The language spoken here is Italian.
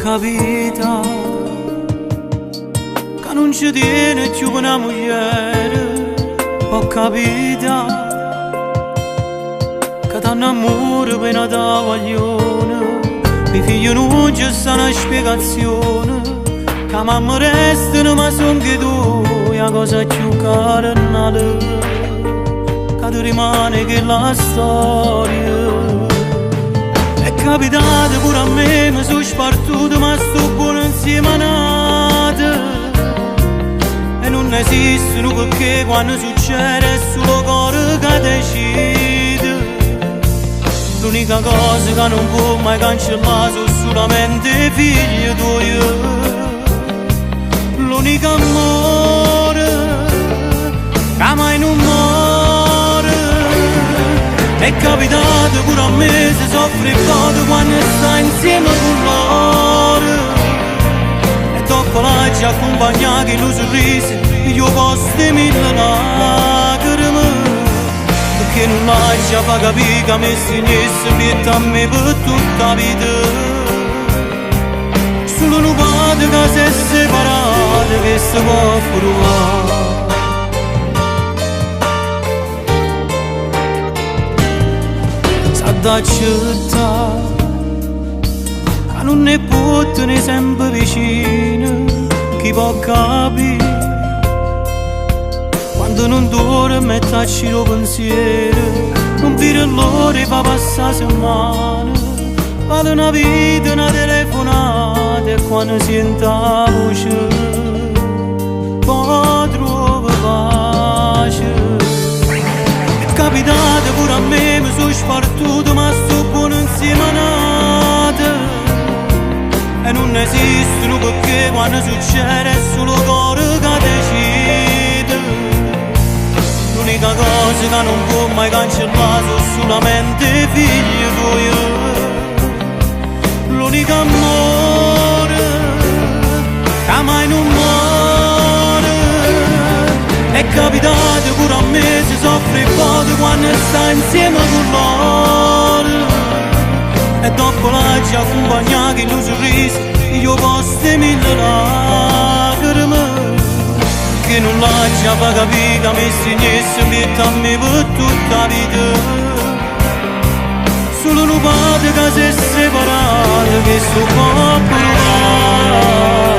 capita che non ci tiene più una moglie, ho capita che t'hanno amore per una taglione, i figli non ci sta una spiegazione, che mamma restano ma son che tu, la cosa più carnale, che ti rimane che la storia. È capitato pure a me, mi sono spartuto ma sto buono insieme a nate. E non esistono perché quando succede è solo cuore che decide. L'unica cosa che non può mai cancellare sono solamente i figli tuoi. L'unico amore che mai non muore. È capitato pure a me se soffre il cuore quando sta insieme con loro. E dopo la ci accompagnati i sorrisi, io posso mille lacrime. Perché non lascia fa capire che mi sinisce pietà a me per tutta la vita. Solo un padre che si è separato che si può provare. Da città che non ne può tenere sempre vicino, chi può capire quando non dorme e tacci lo pensiero, non vede l'ora e fa passare settimana, vale una vita, una telefonata e quando sente la voce poi trova pace. È capitato pure a me, mi sono spartuto ma sto buono insieme a nate. E non esistono perché quando succede è solo cuore che decide. L'unica cosa che non può mai cancellare sono solamente i figli tuoi. L'unico amore che mai non muore. È capitato pure a me se soffre il cuore quando sta insieme con loro. E dopo la ci accompagnati in un sorriso, io posso mille lacrime. Che non lascia fa capire che mi signesse pietà a me per tutta la vita. Solo un padre che si è separato che si può provare.